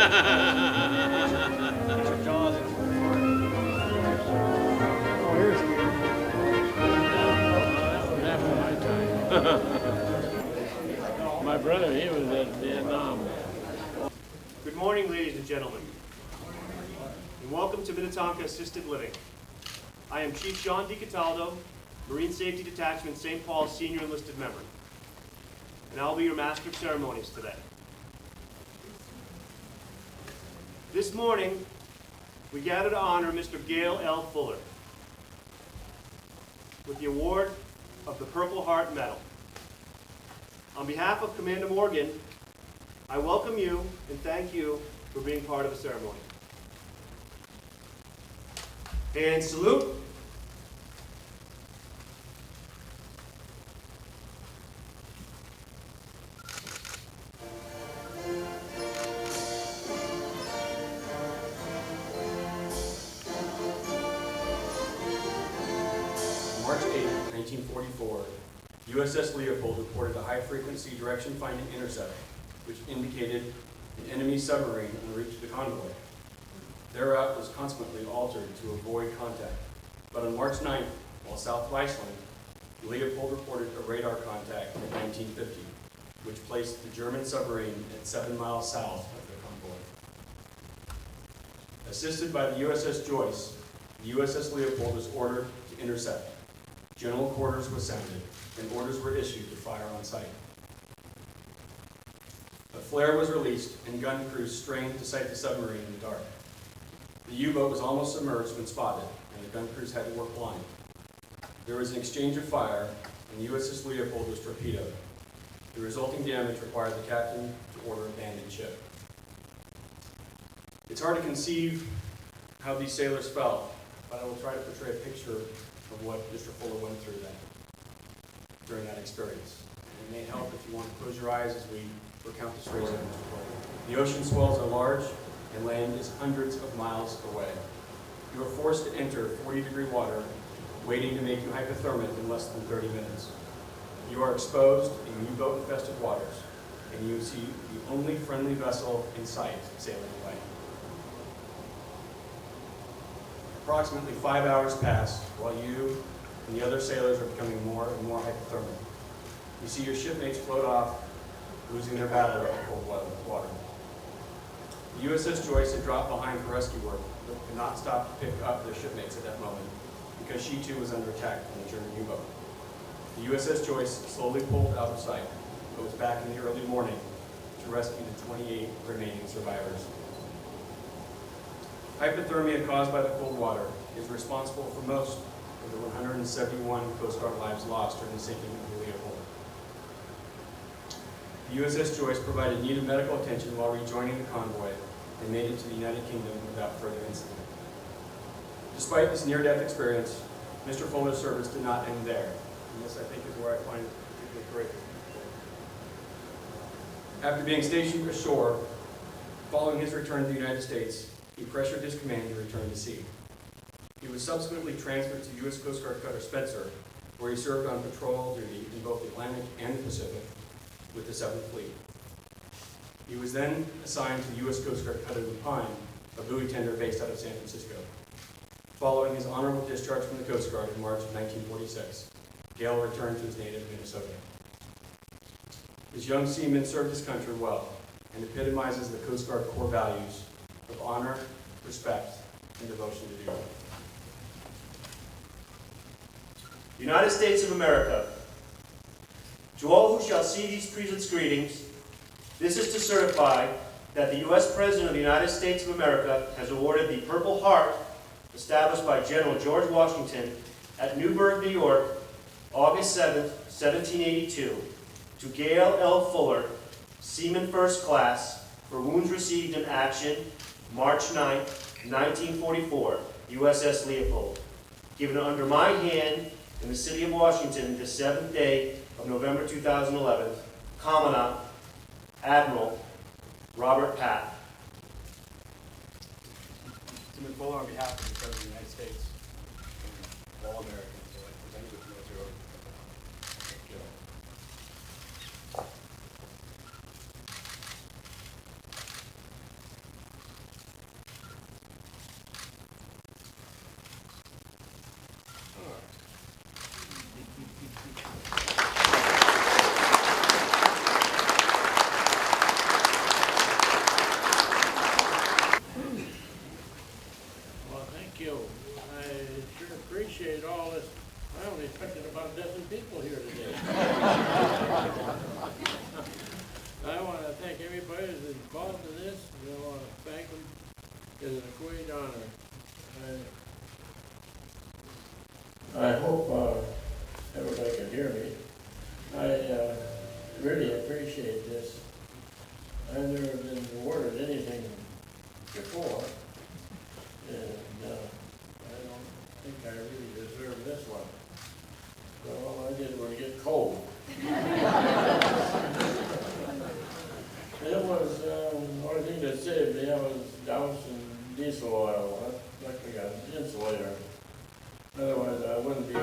My brother, he was at Vietnam. Good morning, ladies and gentlemen, and welcome to Minnetonka Assisted Living. I am Chief John DiCataldo, Marine Safety Detachment St. Paul Senior Enlisted Member, and I'll be your Master of Ceremonies today. This morning, we gather to honor Mr. Gale L. Fuller with the award of the Purple Heart Medal. On behalf of Commander Morgan, I welcome you and thank you for being part of the ceremony. And salute. March 8, 1944, USS Leopold reported a high-frequency direction-finding intercept, which indicated an enemy submarine en route to the convoy. Their route was consequently altered to avoid contact, but on March 9th, while south of Iceland, Leopold reported a radar contact in 1950, which placed the German submarine at 7 miles south of the convoy. Assisted by the USS Joyce, the USS Leopold was ordered to intercept. General quarters was sounded, and orders were issued to fire on sight. A flare was released, and gun crews strained to sight the submarine in the dark. The U-boat was almost submerged when spotted, and the gun crews had to work blind. There was an exchange of fire, and the USS Leopold was torpedoed. The resulting damage required the captain to order abandoned ship. It's hard to conceive how these sailors felt, but I will try to portray a picture of what Mr. Fuller went through during that experience. And it may help if you want to close your eyes as we recount the stories of Mr. Fuller. The ocean swells are large, and land is hundreds of miles away. You are forced to enter 40-degree water, waiting to make you hypothermic in less than 30 minutes. You are exposed in U-boat-infested waters, and you see the only friendly vessel in sight sailing away. Approximately 5 hours pass while you and the other sailors are becoming more and more hypothermic. You see your shipmates float off, losing their battle in cold water. The USS Joyce had dropped behind for rescue work, but could not stop to pick up their shipmates at that moment because she too was under attack from the German U-boat. The USS Joyce slowly pulled out of sight, but was back in the early morning to rescue the 28 remaining survivors. Hypothermia caused by the cold water is responsible for most of the 171 Coast Guard lives lost during the sinking of the Leopold. The USS Joyce provided needed medical attention while rejoining the convoy and made it to the United Kingdom without further incident. Despite this near-death experience, Mr. Fuller's service did not end there, and this I think is where I find it particularly great. After being stationed ashore, following his return to the United States, he pressured his command to return to sea. He was subsequently transferred to U.S. Coast Guard Cutter Spencer, where he served on patrol duty in both the Atlantic and the Pacific with the 7th Fleet. He was then assigned to the U.S. Coast Guard Cutter Lupine, a buoy tender based out of San Francisco. Following his honorable discharge from the Coast Guard in March of 1946, Gale returned to his native Minnesota. This young seaman served his country well and epitomizes the Coast Guard core values of honor, respect, and devotion to duty. United States of America. To all who shall see these presents greetings, this is to certify that the U.S. President of the United States of America has awarded the Purple Heart established by General George Washington at Newburgh, New York, August 7, 1782, to Gale L. Fuller, Seaman First Class, for wounds received in action, March 9, 1944, USS Leopold, given under my hand in the city of Washington this 7th day of November 2011, Commandant Admiral Robert Patt. Seaman Fuller, on behalf of the President of the United States and all Americans, I'd like to present you with the military order. thank you. I sure appreciate all this. I only expected about a dozen people here today. I want to thank everybody that's involved in this. I want to thank them. It's a great honor. I hope everybody can hear me. I really appreciate this. I've never been awarded anything before, and I don't think I really deserve this one. So all I did was get cold. It was the only thing that saved me. I was doused in diesel oil. Luckily, I got an insulator. Otherwise, I wouldn't be.